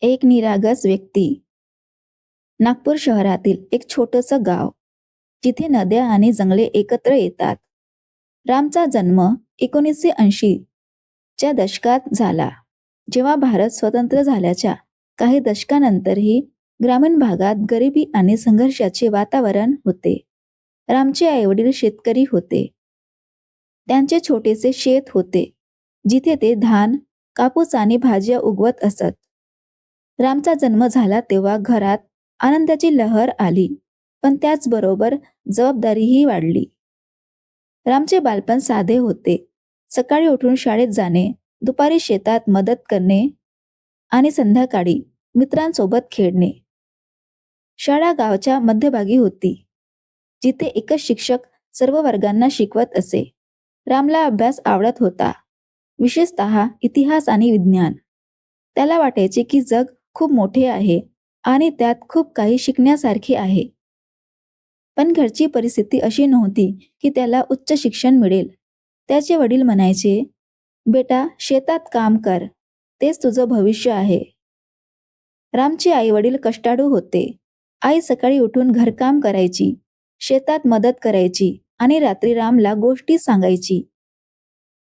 एक निरागस व्यक्ती. नागपूर शहरातील एक छोटंसं गाव, जिथे नद्या आणि जंगले एकत्र येतात. रामचा जन्म 1980 च्या दशकात झाला, जेव्हा भारत स्वतंत्र झाल्याच्या काही दशकानंतरही ग्रामीण भागात गरिबी आणि संघर्षाचे वातावरण होते. रामचे आईवडील शेतकरी होते. त्यांचे छोटेसे शेत होते, जिथे ते धान, कापूस आणि भाज्या उगवत असत. रामचा जन्म झाला तेव्हा घरात आनंदाची लहर आली, पण त्याचबरोबर जबाबदारीही वाढली. रामचे बालपण साधे होते. सकाळी उठून शाळेत जाणे, दुपारी शेतात मदत करणे आणि संध्याकाळी मित्रांसोबत खेळणे. शाळा गावाच्या मध्यभागी होती, जिथे एकच शिक्षक सर्व वर्गांना शिकवत असे. रामला अभ्यास आवडत होता, विशेषतः इतिहास आणि विज्ञान. त्याला वाटायचे की जग खूप मोठे आहे आणि त्यात खूप काही शिकण्यासारखे आहे. पण घरची परिस्थिती अशी नव्हती की त्याला उच्च शिक्षण मिळेल. त्याचे वडील म्हणायचे, बेटा शेतात काम कर, तेच तुझं भविष्य आहे. रामचे आई वडील कष्टाळू होते. आई सकाळी उठून घरकाम करायची, शेतात मदत करायची आणि रात्री रामला गोष्टी सांगायची.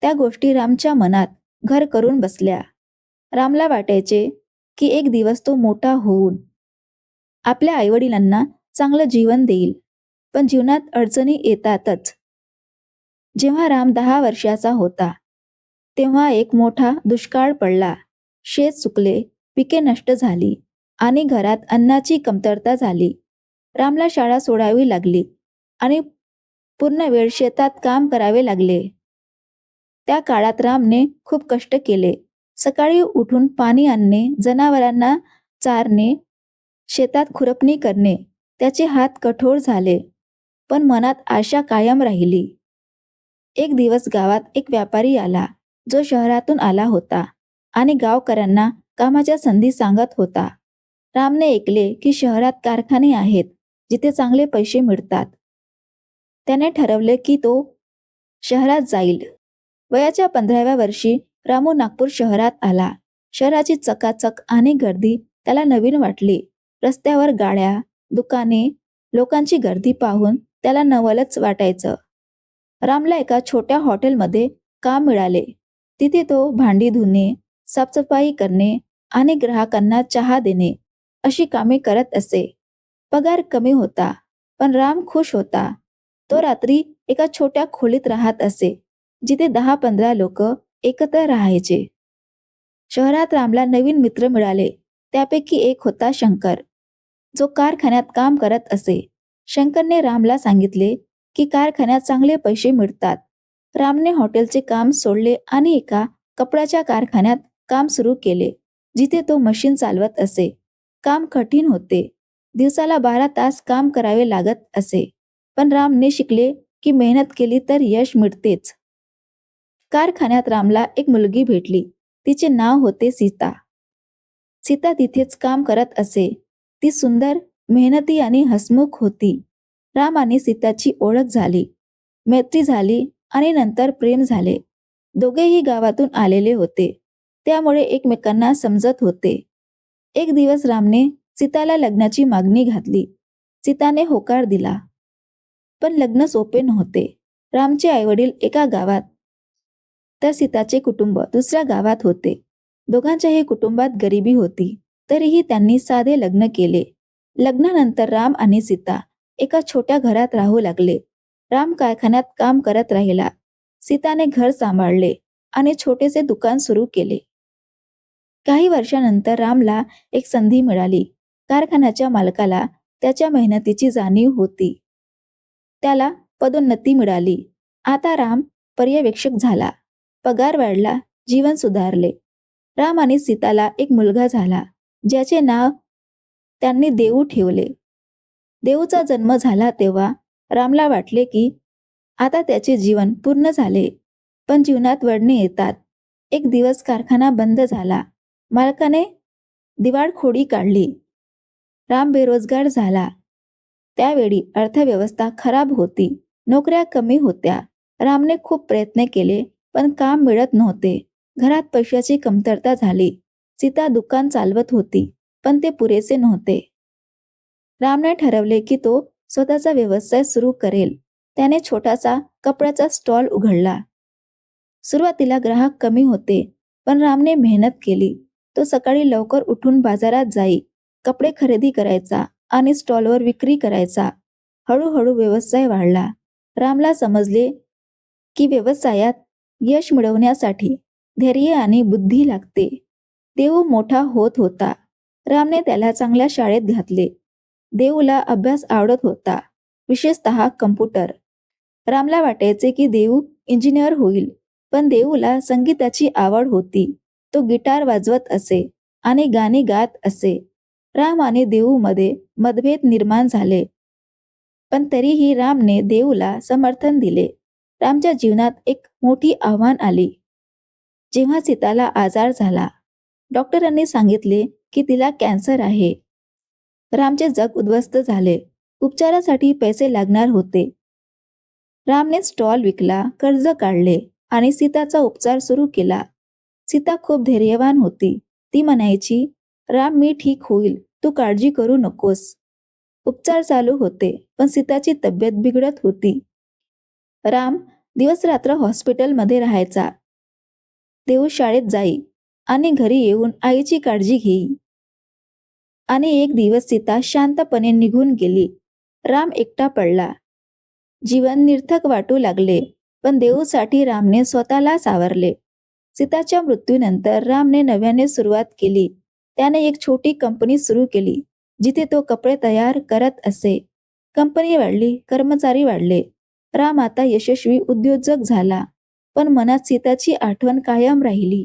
त्या गोष्टी रामच्या मनात घर करून बसल्या. रामला वाटायचे की एक दिवस तो मोठा होऊन आपल्या आईवडिलांना चांगलं जीवन देईल. पण जीवनात अडचणी येतातच. जेव्हा राम 10 वर्षाचा होता, तेव्हा एक मोठा दुष्काळ पडला. शेत सुकले, पिके नष्ट झाली आणि घरात अन्नाची कमतरता झाली. रामला शाळा सोडावी लागली आणि पूर्ण वेळ शेतात काम करावे लागले. त्या काळात रामने खूप कष्ट केले. सकाळी उठून पाणी आणणे, जनावरांना चारणे, शेतात खुरपणी करणे. त्याचे हात कठोर झाले, पण मनात आशा कायम राहिली. एक दिवस गावात एक व्यापारी आला, जो शहरातून आला होता आणि गावकऱ्यांना कामाच्या संधी सांगत होता. रामने ऐकले की शहरात कारखाने आहेत, जिथे चांगले पैसे मिळतात. त्याने ठरवले की तो शहरात जाईल. वयाच्या 15व्या वर्षी रामू नागपूर शहरात आला. शहराची चकाचक आणि गर्दी त्याला नवीन वाटली. रस्त्यावर गाड्या, दुकाने, लोकांची गर्दी पाहून त्याला नवलच वाटायचं. रामला एका छोट्या हॉटेलमध्ये काम मिळाले. तिथे तो भांडी धुणे, साफसफाई करणे आणि ग्राहकांना चहा देणे अशी कामे करत असे. पगार कमी होता, पण राम खुश होता. तो रात्री एका छोट्या खोलीत राहत असे, जिथे 10-15 लोक एकत्र राहायचे. शहरात रामला नवीन मित्र मिळाले. त्यापैकी एक होता शंकर, जो कारखान्यात काम करत असे. शंकरने रामला सांगितले की कारखान्यात चांगले पैसे मिळतात. रामने हॉटेलचे काम सोडले आणि एका कपड्याच्या कारखान्यात काम सुरू केले, जिथे तो मशीन चालवत असे. काम कठीण होते. दिवसाला 12 तास काम करावे लागत असे. पण रामने शिकले की मेहनत केली तर यश मिळतेच. कारखान्यात रामला एक मुलगी भेटली. तिचे नाव होते सीता. सीता तिथेच काम करत असे. ती सुंदर, मेहनती आणि हसमुख होती. राम आणि सीताची ओळख झाली, मैत्री झाली आणि नंतर प्रेम झाले. दोघेही गावातून आलेले होते, त्यामुळे एकमेकांना समजत होते. एक दिवस रामने सीताला लग्नाची मागणी घातली. सीताने होकार दिला. पण लग्न सोपे नव्हते. रामचे आईवडील एका गावात, तर सीताचे कुटुंब दुसऱ्या गावात होते. दोघांच्याही कुटुंबात गरिबी होती, तरीही त्यांनी साधे लग्न केले. लग्नानंतर राम आणि सीता एका छोट्या घरात राहू लागले. राम कारखान्यात काम करत राहिला. सीताने घर सांभाळले आणि छोटेसे दुकान सुरू केले. काही वर्षानंतर रामला एक संधी मिळाली. कारखान्याच्या मालकाला त्याच्या मेहनतीची जाणीव होती. त्याला पदोन्नती मिळाली. आता राम पर्यवेक्षक झाला. पगार वाढला, जीवन सुधारले. राम आणि सीताला एक मुलगा झाला, ज्याचे नाव त्यांनी देऊ ठेवले. देऊचा जन्म झाला तेव्हा रामला वाटले की आता त्याचे जीवन पूर्ण झाले. पण जीवनात वळणे येतात. एक दिवस कारखाना बंद झाला. मालकाने दिवाळखोरी काढली. राम बेरोजगार झाला. त्यावेळी अर्थव्यवस्था खराब होती. नोकऱ्या कमी होत्या. रामने खूप प्रयत्न केले, पण काम मिळत नव्हते. घरात पैशाची कमतरता झाली. सीता दुकान चालवत होती, पण ते पुरेसे नव्हते. रामने ठरवले की तो स्वतःचा व्यवसाय सुरू करेल. त्याने छोटासा कपड्याचा स्टॉल उघडला. सुरुवातीला ग्राहक कमी होते, पण रामने मेहनत केली. तो सकाळी लवकर उठून बाजारात जाई, कपडे खरेदी करायचा आणि स्टॉलवर विक्री करायचा. हळूहळू व्यवसाय वाढला. रामला समजले की व्यवसायात यश मिळवण्यासाठी धैर्य आणि बुद्धी लागते. देऊ मोठा होत होता. रामने त्याला चांगल्या शाळेत घातले. देऊला अभ्यास आवडत होता, विशेषतः कम्प्युटर. रामला वाटायचे की देऊ इंजिनियर होईल, पण देऊला संगीताची आवड होती. तो गिटार वाजवत असे आणि गाणी गात असे. राम आणि देऊमध्ये मतभेद निर्माण झाले, पण तरीही रामने देऊला समर्थन दिले. रामच्या जीवनात एक मोठी आव्हान आली. जेव्हा सीताला आजार झाला, डॉक्टरांनी सांगितले की तिला कॅन्सर आहे. रामचे जग उद्ध्वस्त झाले. उपचारासाठी पैसे लागणार होते. रामने स्टॉल विकला, कर्ज काढले आणि सीताचा उपचार सुरू केला. सीता खूप धैर्यवान होती. ती म्हणायची, राम मी ठीक होईल, तू काळजी करू नकोस. उपचार चालू होते, पण सीताची तब्येत बिघडत होती. राम दिवस रात्र हॉस्पिटलमध्ये राहायचा. देऊ शाळेत जाई आणि घरी येऊन आईची काळजी घेई. आणि एक दिवस सीता शांतपणे निघून गेली. राम एकटा पडला. जीवन निरर्थक वाटू लागले, पण देऊसाठी रामने स्वतःला सावरले. सीताच्या मृत्यूनंतर रामने नव्याने सुरुवात केली. त्याने एक छोटी कंपनी सुरू केली, जिथे तो कपडे तयार करत असे. कंपनी वाढली, कर्मचारी वाढले. राम आता यशस्वी उद्योजक झाला, पण मनात सीताची आठवण कायम राहिली.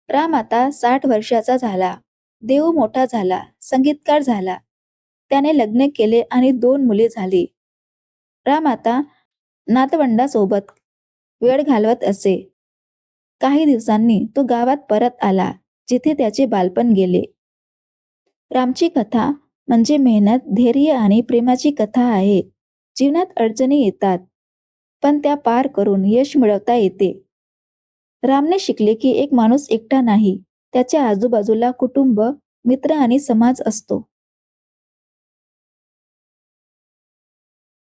राम आता 60 वर्षाचा झाला. देऊ मोठा झाला, संगीतकार झाला. त्याने लग्न केले आणि 2 मुले झाली. राम आता नातवंडासोबत वेळ घालवत असे. काही दिवसांनी तो गावात परत आला, जिथे त्याचे बालपण गेले. रामची कथा म्हणजे मेहनत, धैर्य आणि प्रेमाची कथा आहे. जीवनात अडचणी येतात, पण त्या पार करून यश मिळवता येते. रामने शिकले की एक माणूस एकटा नाही, त्याच्या आजूबाजूला कुटुंब, मित्र आणि समाज असतो.